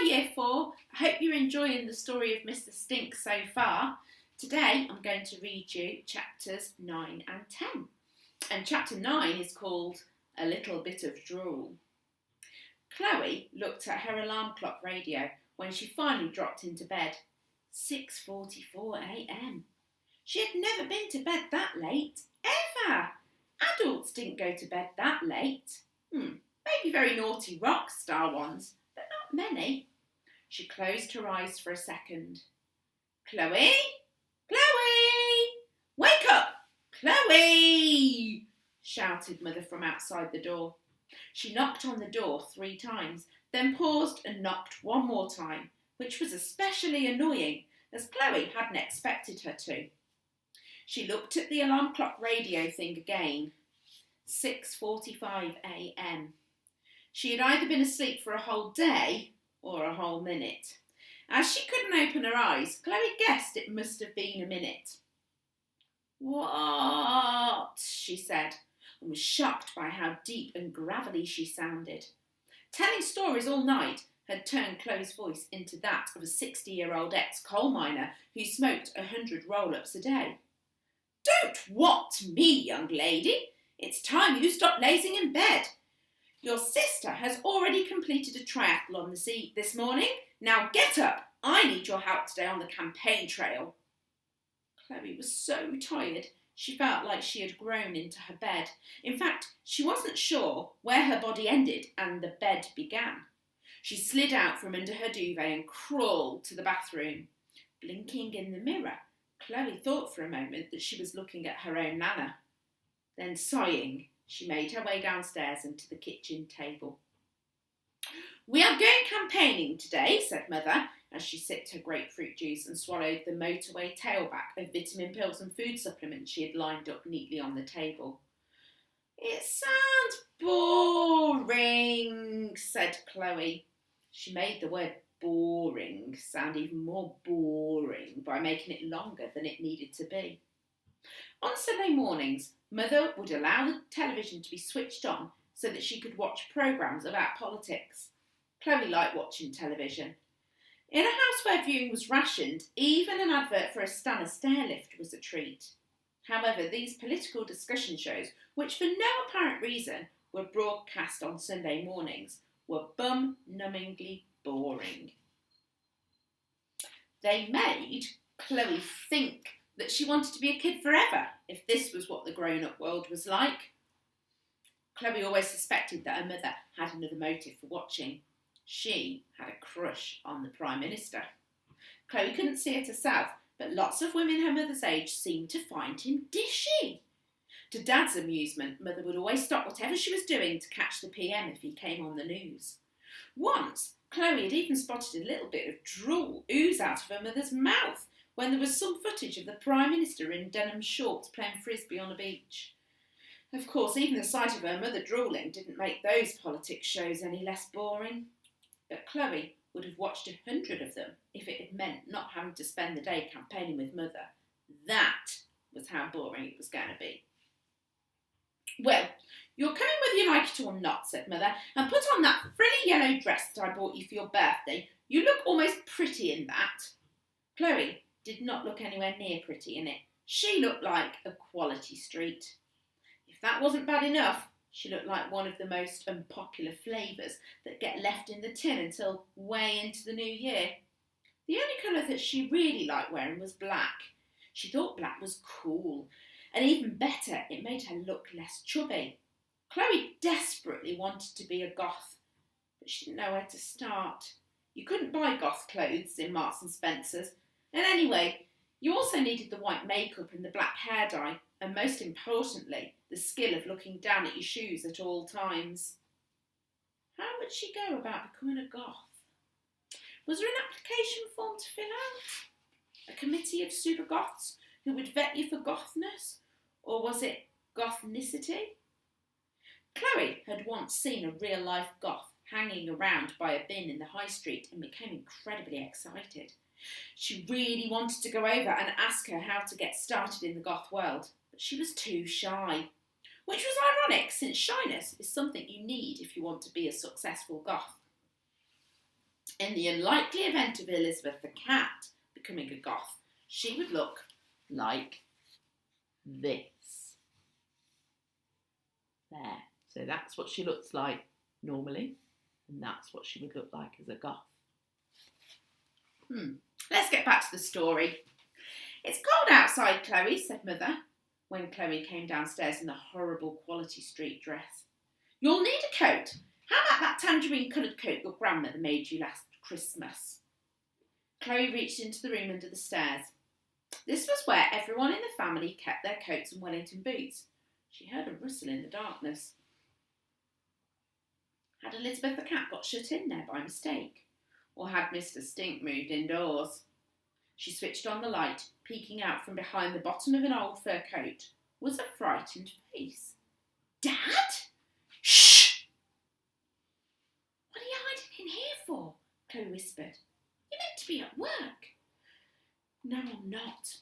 Year 4. I hope you're enjoying the story of Mr. Stink so far. Today I'm going to read you chapters 9 and 10. And chapter 9 is called A Little Bit of Drool. Chloe looked at her alarm clock radio when she finally dropped into bed. 6:44 a.m. She had never been to bed that late, ever. Adults didn't go to bed that late. Maybe very naughty rock star ones, but not many. She closed her eyes for a second. Chloe? Chloe! Wake up! Chloe! Shouted Mother from outside the door. She knocked on the door 3 times, then paused and knocked one more time, which was especially annoying as Chloe hadn't expected her to. She looked at the alarm clock radio thing again. 6:45 a.m. She had either been asleep for a whole day or a whole minute. As she couldn't open her eyes, Chloe guessed it must have been a minute. "What?" she said, and was shocked by how deep and gravelly she sounded. Telling stories all night had turned Chloe's voice into that of a 60-year-old ex-coal miner who smoked 100 roll-ups a day. "Don't what me, young lady. It's time you stopped lazing in bed. Your sister has already completed a triathlon this morning. Now get up. I need your help today on the campaign trail." Chloe was so tired she felt like she had grown into her bed. In fact, she wasn't sure where her body ended and the bed began. She slid out from under her duvet and crawled to the bathroom. Blinking in the mirror, Chloe thought for a moment that she was looking at her own nana. Then, sighing, she made her way downstairs and to the kitchen table. "We are going campaigning today," said Mother, as she sipped her grapefruit juice and swallowed the motorway tailback of vitamin pills and food supplements she had lined up neatly on the table. "It sounds boring," said Chloe. She made the word boring sound even more boring by making it longer than it needed to be. On Sunday mornings, Mother would allow the television to be switched on so that she could watch programmes about politics. Chloe liked watching television. In a house where viewing was rationed, even an advert for a Stannah stairlift was a treat. However, these political discussion shows, which for no apparent reason were broadcast on Sunday mornings, were bum-numbingly boring. They made Chloe think that she wanted to be a kid forever, if this was what the grown-up world was like. Chloe always suspected that her mother had another motive for watching. She had a crush on the Prime Minister. Chloe couldn't see it herself, but lots of women her mother's age seemed to find him dishy. To Dad's amusement, Mother would always stop whatever she was doing to catch the PM if he came on the news. Once, Chloe had even spotted a little bit of drool ooze out of her mother's mouth when there was some footage of the Prime Minister in denim shorts playing frisbee on a beach. Of course, even the sight of her mother drooling didn't make those politics shows any less boring. But Chloe would have watched 100 of them if it had meant not having to spend the day campaigning with Mother. That was how boring it was going to be. "Well, you're coming whether you like it or not," said Mother, "and put on that frilly yellow dress that I bought you for your birthday. You look almost pretty in that." Chloe did not look anywhere near pretty in it. She looked like a quality street. If that wasn't bad enough, she looked like one of the most unpopular flavours that get left in the tin until way into the new year. The only colour that she really liked wearing was black. She thought black was cool, and even better, it made her look less chubby. Chloe desperately wanted to be a goth, but she didn't know where to start. You couldn't buy goth clothes in Marks and Spencer's, and anyway, you also needed the white makeup and the black hair dye, and most importantly, the skill of looking down at your shoes at all times. How would she go about becoming a goth? Was there an application form to fill out? A committee of super goths who would vet you for gothness? Or was it gothnicity? Chloe had once seen a real-life goth hanging around by a bin in the high street and became incredibly excited. She really wanted to go over and ask her how to get started in the goth world, but she was too shy. Which was ironic, since shyness is something you need if you want to be a successful goth. In the unlikely event of Elizabeth the cat becoming a goth, she would look like this. There. So that's what she looks like normally, and that's what she would look like as a goth. Let's get back to the story. It's cold outside, Chloe, said Mother, when Chloe came downstairs in the horrible Quality Street dress. You'll need a coat. How about that tangerine-coloured coat your grandmother made you last Christmas? Chloe reached into the room under the stairs. This was where everyone in the family kept their coats and Wellington boots. She heard a rustle in the darkness. Had Elizabeth the cat got shut in there by mistake? Or had Mr. Stink moved indoors? She switched on the light. Peeking out from behind the bottom of an old fur coat was a frightened face. Dad? Shh! What are you hiding in here for? Chloe whispered. You're meant to be at work. No, I'm not.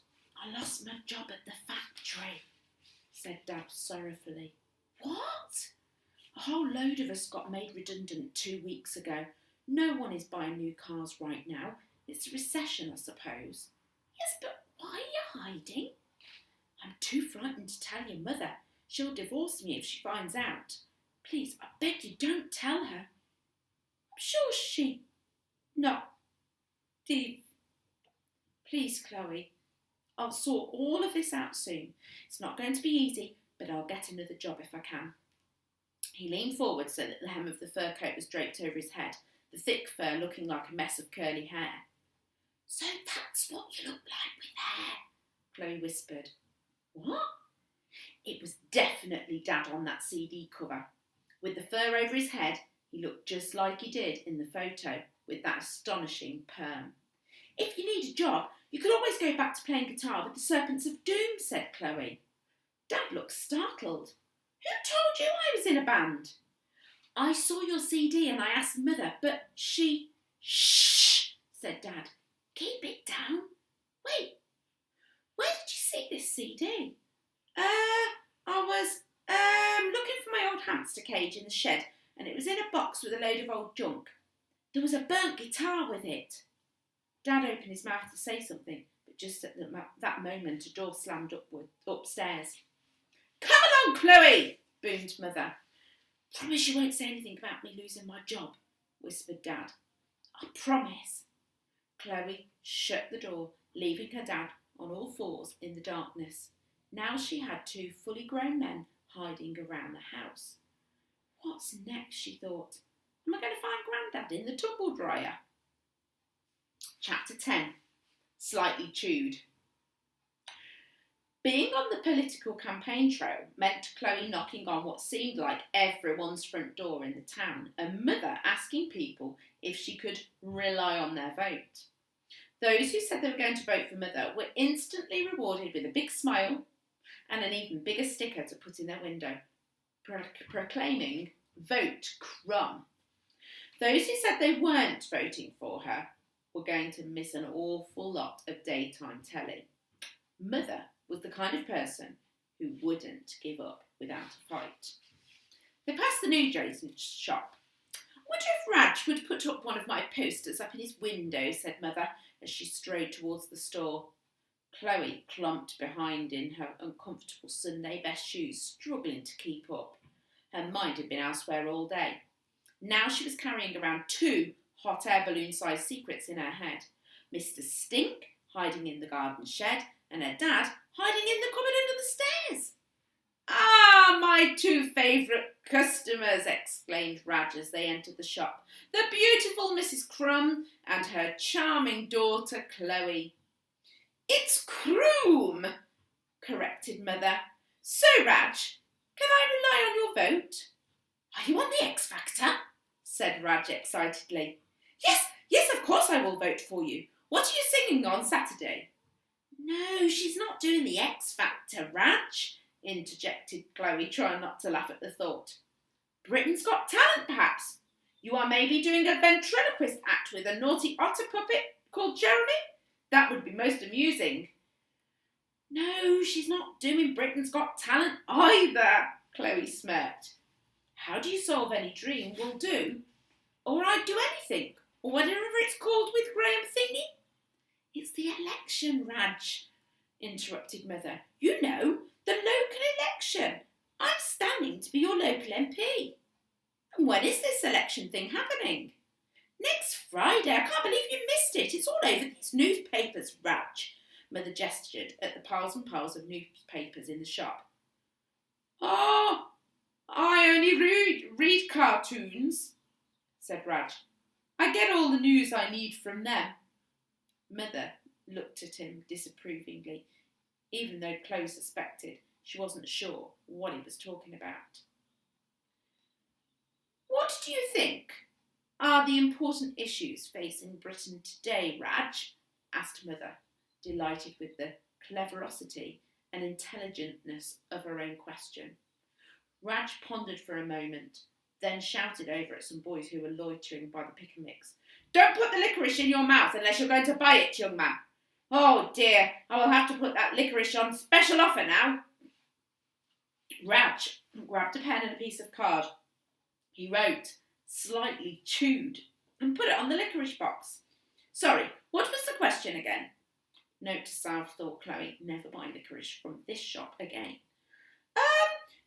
I lost my job at the factory, said Dad sorrowfully. What? A whole load of us got made redundant 2 weeks ago. No one is buying new cars right now. It's a recession, I suppose. Yes, but why are you hiding? I'm too frightened to tell your mother. She'll divorce me if she finds out. Please, I beg you, don't tell her. I'm sure she... not... Please, Chloe. I'll sort all of this out soon. It's not going to be easy, but I'll get another job if I can. He leaned forward so that the hem of the fur coat was draped over his head, the thick fur looking like a mess of curly hair. So that's what you look like with hair, Chloe whispered. What? It was definitely Dad on that CD cover. With the fur over his head, he looked just like he did in the photo, with that astonishing perm. If you need a job, you could always go back to playing guitar with the Serpents of Doom, said Chloe. Dad looked startled. Who told you I was in a band? I saw your CD and I asked Mother, but she... Shh, said Dad. Keep it down. Wait, where did you see this CD? I was looking for my old hamster cage in the shed, and it was in a box with a load of old junk. There was a burnt guitar with it. Dad opened his mouth to say something, but just at that moment a door slammed upstairs. Come along, Chloe, boomed Mother. Promise you won't say anything about me losing my job, whispered Dad. I promise. Chloe shut the door, leaving her dad on all fours in the darkness. Now she had 2 fully grown men hiding around the house. What's next, she thought. Am I going to find Grandad in the tumble dryer? Chapter 10. Slightly Chewed. Being on the political campaign trail meant Chloe knocking on what seemed like everyone's front door in the town, and Mother asking people if she could rely on their vote. Those who said they were going to vote for Mother were instantly rewarded with a big smile and an even bigger sticker to put in their window, proclaiming, "Vote Crumb." Those who said they weren't voting for her were going to miss an awful lot of daytime telly. Mother was the kind of person who wouldn't give up without a fight. They passed the newsagent's shop. I wonder if Raj would put up one of my posters up in his window, said Mother, as she strode towards the store. Chloe clumped behind in her uncomfortable Sunday best shoes, struggling to keep up. Her mind had been elsewhere all day. Now she was carrying around 2 hot air balloon-sized secrets in her head. Mr. Stink hiding in the garden shed, and her dad hiding in the cupboard under the stairs. Ah, my 2 favourite customers, exclaimed Raj as they entered the shop. The beautiful Mrs. Crumb and her charming daughter Chloe. It's Croom, corrected Mother. So, Raj, can I rely on your vote? Are you on the X Factor? Said Raj excitedly. Yes, of course I will vote for you. What are you singing on Saturday? No, she's not doing the X Factor, Raj, interjected Chloe, trying not to laugh at the thought. Britain's Got Talent, perhaps? You are maybe doing a ventriloquist act with a naughty otter puppet called Jeremy? That would be most amusing. No, she's not doing Britain's Got Talent either, Chloe smirked. How do you solve any dream will do? Or I'd do anything. or whatever it's called with Graham Thingy. It's the election, Raj, interrupted Mother. You know, the local election. I'm standing to be your local MP. And when is this election thing happening? Next Friday. I can't believe you missed it. It's all over these newspapers, Raj. Mother gestured at the piles and piles of newspapers in the shop. Oh, I only read cartoons, said Raj. I get all the news I need from them. Mother looked at him disapprovingly, even though Chloe suspected she wasn't sure what he was talking about. What do you think are the important issues facing Britain today, Raj? Asked Mother, delighted with the cleverosity and intelligentness of her own question. Raj pondered for a moment, then shouted over at some boys who were loitering by the pick-and-mix. Don't put the licorice in your mouth unless you're going to buy it, young man. Oh dear, I will have to put that licorice on special offer now. Raj grabbed a pen and a piece of card. He wrote, slightly chewed, and put it on the licorice box. Sorry, what was the question again? Note to self, thought Chloe, never buy licorice from this shop again.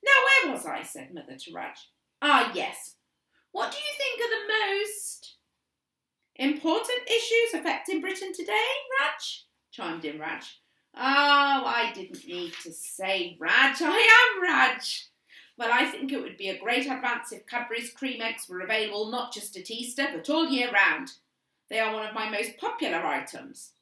Now where was I, said Mother to Raj. Ah, yes. What do you think are the most important issues affecting Britain today, Raj? Chimed in Raj. Oh, I didn't need to say Raj. I am Raj. Well, I think it would be a great advance if Cadbury's cream eggs were available not just at Easter, but all year round. They are one of my most popular items.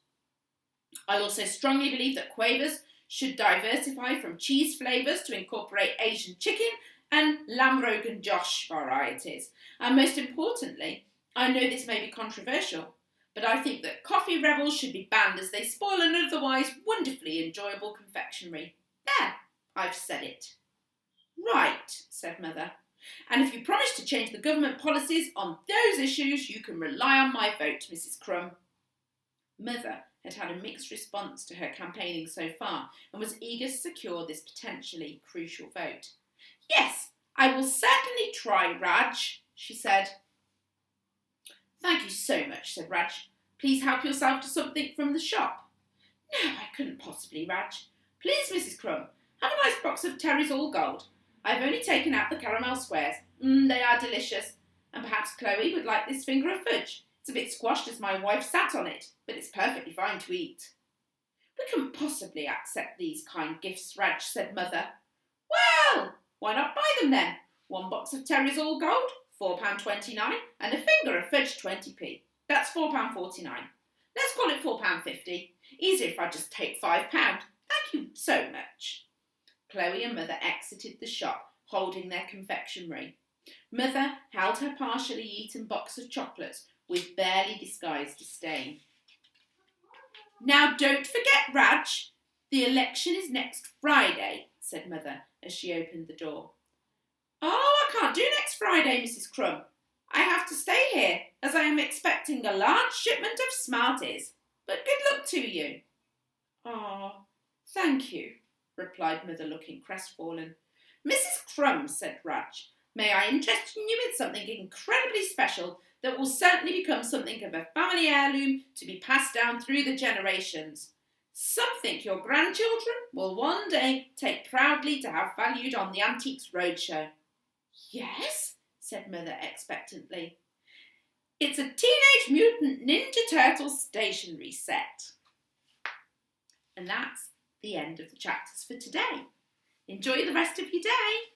I also strongly believe that Quavers should diversify from cheese flavours to incorporate Asian chicken and lamb Rogan Josh varieties. And most importantly, I know this may be controversial, but I think that coffee revels should be banned as they spoil an otherwise wonderfully enjoyable confectionery. There, I've said it. Right, said Mother. And if you promise to change the government policies on those issues, you can rely on my vote, Mrs. Crumb. Mother had a mixed response to her campaigning so far and was eager to secure this potentially crucial vote. Yes, I will certainly try, Raj, she said. Thank you so much, said Raj. Please help yourself to something from the shop. No, I couldn't possibly, Raj. Please, Mrs. Crumb, have a nice box of Terry's All Gold. I've only taken out the caramel squares. They are delicious. And perhaps Chloe would like this finger of fudge. It's a bit squashed as my wife sat on it, but it's perfectly fine to eat. We couldn't possibly accept these kind gifts, Raj, said Mother. Well, why not buy them then? 1 box of Terry's All Gold, £4.29, and a finger of fudge, 20p. That's £4.49. Let's call it £4.50. Easier if I just take £5. Thank you so much. Chloe and Mother exited the shop, holding their confectionery. Mother held her partially eaten box of chocolates with barely disguised disdain. Now don't forget, Raj, the election is next Friday, said Mother as she opened the door. Oh, I can't do next Friday, Mrs. Crumb. I have to stay here, as I am expecting a large shipment of Smarties. But good luck to you. Oh, thank you, replied Mother, looking crestfallen. Mrs. Crumb, said Raj, may I interest you in something incredibly special that will certainly become something of a family heirloom to be passed down through the generations. Something your grandchildren will one day take proudly to have valued on the Antiques Roadshow. Yes, said Mother expectantly. It's a Teenage Mutant Ninja Turtles stationery set. And that's the end of the chapters for today. Enjoy the rest of your day.